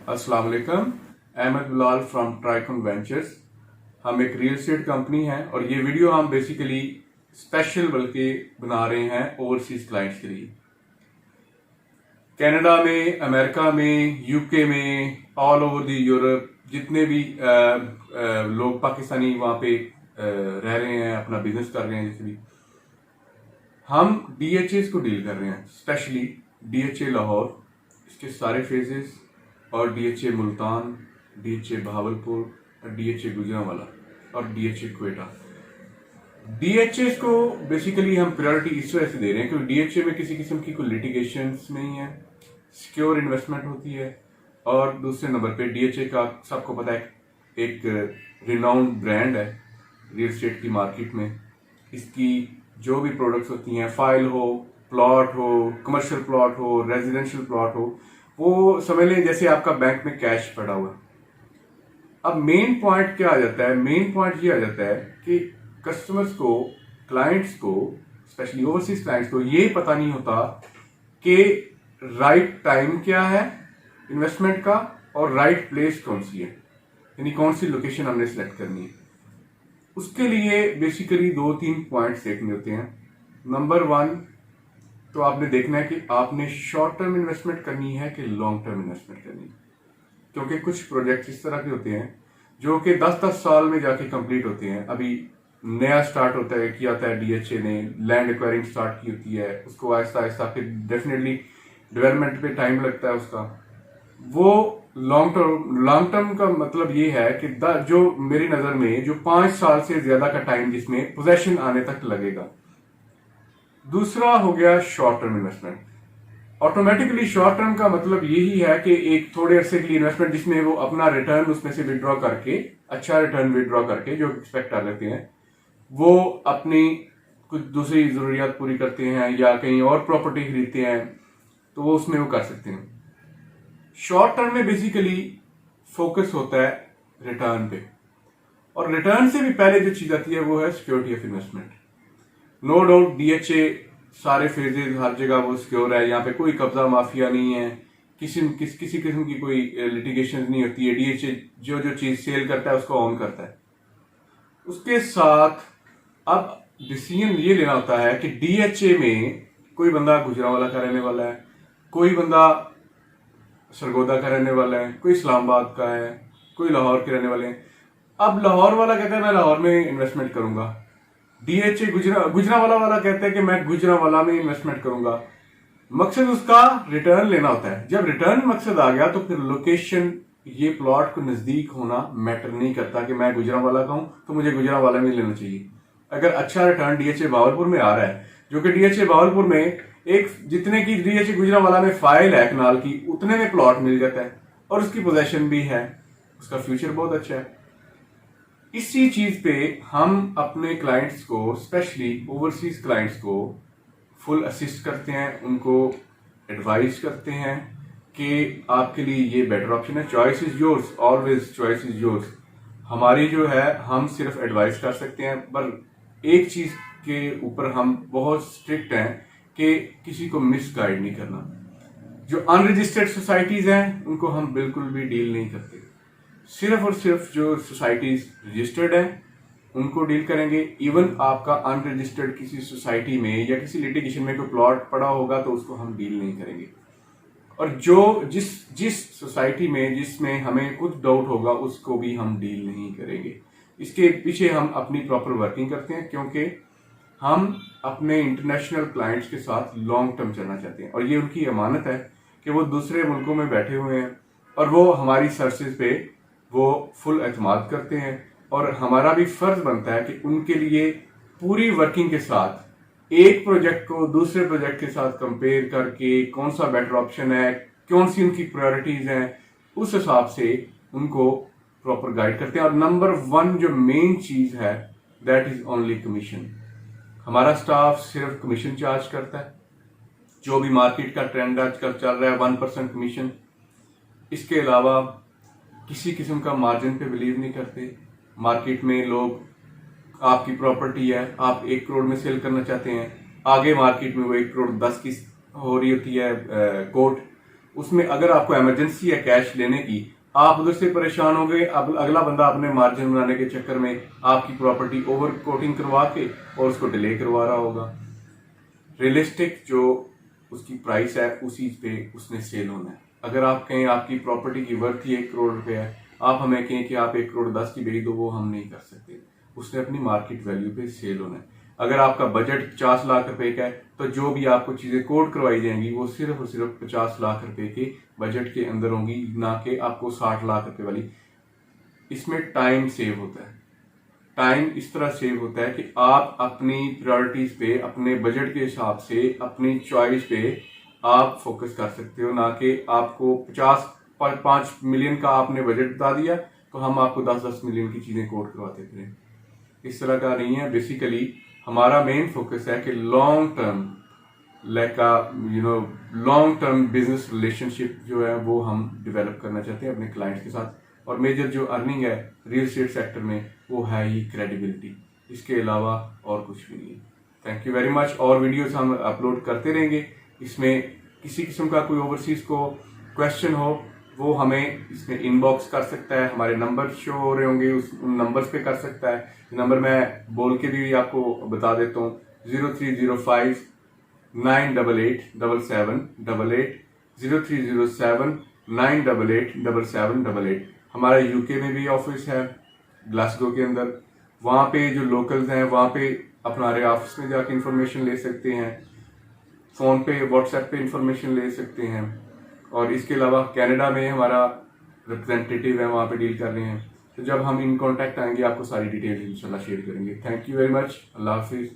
अस्सलाम वालेकुम। अहमद बिलाल फ्रॉम ट्राइकॉन वेंचर्स। हम एक रियल एस्टेट कंपनी है और ये वीडियो हम बेसिकली स्पेशल बल्कि बना रहे हैं ओवरसीज क्लाइंट्स के लिए। कनाडा में, अमेरिका में, यूके में, ऑल ओवर दी यूरोप जितने भी लोग पाकिस्तानी वहां पे रह रहे हैं, अपना बिजनेस कर रहे हैं, जैसे भी हम डीएचए को डील कर रहे हैं। स्पेशली डीएचए लाहौर, इसके सारे फेजेस, और DHA Multan, DHA Bahawalpur, DHA Gujranwala और डीएचए क्वेटा। डीएचए को बेसिकली हम प्रायोरिटी इस वजह से दे रहे हैं क्योंकि डीएचए में किसी किस्म की कोई लिटिगेशन नहीं है, सिक्योर इन्वेस्टमेंट होती है। और दूसरे नंबर पे डीएचए का सबको पता है एक रिनाउंड ब्रांड है रियल एस्टेट की मार्केट में। इसकी जो भी प्रोडक्ट्स होती हैं, फाइल हो, प्लॉट हो, कमर्शियल प्लॉट हो, रेजिडेंशियल प्लॉट हो, वो समझ लें जैसे आपका बैंक में कैश पड़ा हुआ है। अब मेन पॉइंट क्या आ जाता है? मेन पॉइंट ये आ जाता है कि कस्टमर्स को, क्लाइंट्स को, स्पेशली ओवरसीज क्लाइंट्स को ये पता नहीं होता कि राइट टाइम क्या है इन्वेस्टमेंट का और राइट प्लेस कौन सी है, यानी कौन सी लोकेशन हमने सेलेक्ट करनी है। उसके लिए बेसिकली 2-3 पॉइंट्स देखने होते हैं। नंबर 1 तो आपने देखना है कि आपने शॉर्ट टर्म इन्वेस्टमेंट करनी है कि लॉन्ग टर्म इन्वेस्टमेंट करनी है, क्योंकि कुछ प्रोजेक्ट इस तरह के होते हैं जो कि 10-10 साल में जाके कंप्लीट होते हैं। अभी नया स्टार्ट होता है, किया होता है डीएचए ने, लैंड एक्वायरिंग स्टार्ट की होती है, उसको आहिस्ता आहिस्ता फिर डेफिनेटली डेवलपमेंट पे टाइम लगता है उसका। वो लॉन्ग टर्म का मतलब ये है कि जो मेरी नजर में जो 5 साल से ज्यादा का टाइम जिसमें पोजेशन आने तक लगेगा। दूसरा हो गया short term investment. Automatically short term का मतलब यही है कि एक थोड़े अरसे के लिए इन्वेस्टमेंट जिसमें वो अपना रिटर्न उसमें से विड्रॉ करके, अच्छा रिटर्न विड्रॉ करके जो एक्सपेक्ट कर लेते हैं, वो अपनी कुछ दूसरी जरूरियात पूरी करते हैं या कहीं और प्रॉपर्टी खरीदते हैं तो वो उसमें वो कर सकते हैं। शॉर्ट टर्म में बेसिकली फोकस होता है रिटर्न पे, और रिटर्न से भी पहले जो चीज आती है वो है security of investment. No doubt DHA सारे फेजेज हर जगह वो सिक्योर है, यहाँ पे कोई कब्जा माफिया नहीं है, किसी किस्म की कोई लिटिगेशन नहीं होती है। डीएचए जो जो चीज सेल करता है उसको ऑन करता है। उसके साथ अब डिसीजन ये लेना होता है कि डीएचए में कोई बंदा गुजरांवाला का रहने वाला है, कोई बंदा सरगोदा का रहने वाला है, कोई इस्लामाबाद का है, कोई लाहौर के रहने वाले हैं। अब लाहौर वाला कहता है मैं लाहौर में इन्वेस्टमेंट करूंगा, डीएचए गुजरांवाला वाला कहता है कि मैं गुजरांवाला में इन्वेस्टमेंट करूंगा। मकसद उसका रिटर्न लेना होता है। जब रिटर्न मकसद आ गया तो फिर लोकेशन, ये प्लॉट को नजदीक होना मैटर नहीं करता कि मैं गुजरांवाला का हूं तो मुझे गुजरांवाला में लेना चाहिए। अगर अच्छा रिटर्न डीएचए बावलपुर में आ रहा है, जो कि डीएचए बावलपुर में एक जितने की डीएचए गुजरांवाला में फाइल है कनाल की, उतने में प्लॉट मिल जाता है और उसकी पोजेशन भी है, उसका फ्यूचर बहुत अच्छा है। इसी चीज पे हम अपने क्लाइंट्स को, स्पेशली ओवरसीज क्लाइंट्स को फुल असिस्ट करते हैं, उनको एडवाइस करते हैं कि आपके लिए ये बेटर ऑप्शन है। Choice is yours, always choice is yours. हमारी जो है, हम सिर्फ एडवाइस कर सकते हैं, पर एक चीज के ऊपर हम बहुत स्ट्रिक्ट हैं कि किसी को मिस गाइड नहीं करना। जो अनरजिस्टर्ड सोसाइटीज हैं उनको हम बिल्कुल भी डील नहीं करते। सिर्फ और सिर्फ जो सोसाइटीज रजिस्टर्ड हैं उनको डील करेंगे। इवन आपका अनरजिस्टर्ड किसी सोसाइटी में या किसी लिटिगेशन में कोई प्लॉट पड़ा होगा तो उसको हम डील नहीं करेंगे। और जो जिस सोसाइटी में जिसमें हमें कुछ डाउट होगा उसको भी हम डील नहीं करेंगे। इसके पीछे हम अपनी प्रॉपर वर्किंग करते हैं क्योंकि हम अपने इंटरनेशनल क्लाइंट्स के साथ लॉन्ग टर्म चलना चाहते हैं और ये उनकी अमानत है कि वो दूसरे मुल्कों में बैठे हुए हैं और वो हमारी सर्विसेज पे वो फुल एतमाद करते हैं। और हमारा भी फर्ज बनता है कि उनके लिए पूरी वर्किंग के साथ एक प्रोजेक्ट को दूसरे प्रोजेक्ट के साथ कंपेयर करके कौन सा बेटर ऑप्शन है, कौन सी उनकी प्रायोरिटीज हैं, उस हिसाब से उनको प्रॉपर गाइड करते हैं। और नंबर 1 जो मेन चीज है दैट इज ओनली कमीशन। हमारा स्टाफ सिर्फ कमीशन चार्ज करता है। जो भी मार्केट का ट्रेंड आजकल चल रहा है 1% कमीशन। इसके अलावा किसी किस्म का मार्जिन पे बिलीव नहीं करते। मार्केट में लोग, आपकी प्रॉपर्टी है, आप 1 करोड़ में सेल करना चाहते हैं, आगे मार्केट में वो 1 करोड़ 10 की हो रही होती है कोट, उसमें अगर आपको इमरजेंसी है कैश लेने की, आप उधर से परेशान हो गए, अब अगला बंदा अपने मार्जिन बनाने के चक्कर में आपकी प्रॉपर्टी ओवर कोटिंग करवा के और उसको डिले करवा रहा होगा। रियलिस्टिक जो उसकी प्राइस है उसी पे उसने सेल होना है। अगर आप कहें आपकी प्रॉपर्टी की वर्थ ही 1 करोड़ रुपए है, आप हमें कहें कि आप 1 करोड़ 10 की बेच दो, वो हम नहीं कर सकते। उसने अपनी मार्केट वैल्यू पे सेल होना है। अगर आपका बजट 50 लाख रुपए का है तो जो भी आपको चीजें कोट करवाई जाएंगी वो सिर्फ और सिर्फ 50 लाख रुपए के बजट के अंदर होंगी, ना कि आपको 60 लाख रुपए वाली। इसमें टाइम सेव होता है। टाइम इस तरह सेव होता है कि आप अपनी प्रायोरिटीज पे, अपने बजट के हिसाब से, अपनी चॉइस पे आप फोकस कर सकते हो, ना कि आपको 5 मिलियन का आपने बजट बता दिया तो हम आपको 10-10 मिलियन की चीजें कोट करवाते थे। इस तरह का नहीं है। बेसिकली हमारा मेन फोकस है कि long term long term business relationship जो है वो हम डेवलप करना चाहते हैं अपने क्लाइंट्स के साथ। और मेजर जो अर्निंग है रियल एस्टेट सेक्टर में वो है ही क्रेडिबिलिटी, इसके अलावा और कुछ भी नहीं। Thank you very much. और वीडियोस हम अपलोड करते रहेंगे। इसमें किसी किस्म का कोई ओवरसीज को क्वेश्चन हो वो हमें इसमें इनबॉक्स कर सकता है। हमारे नंबर शो हो रहे होंगे, उस नंबर्स पे कर सकता है। नंबर मैं बोल के भी आपको बता देता हूँ, 0305 988 0307 988 हमारा यूके में भी ऑफिस है ग्लासगो के अंदर। वहां पे जो लोकल्स हैं वहां पे हमारे ऑफिस में जाके इंफॉर्मेशन ले सकते हैं, फोन पे व्हाट्सएप पे इंफॉर्मेशन ले सकते हैं। और इसके अलावा कनाडा में हमारा रिप्रेजेंटेटिव है, वहां पे डील कर रहे हैं। तो जब हम इन कांटेक्ट आएंगे आपको सारी डिटेल इंशाल्लाह शेयर करेंगे। Thank you very much. Allah Hafiz.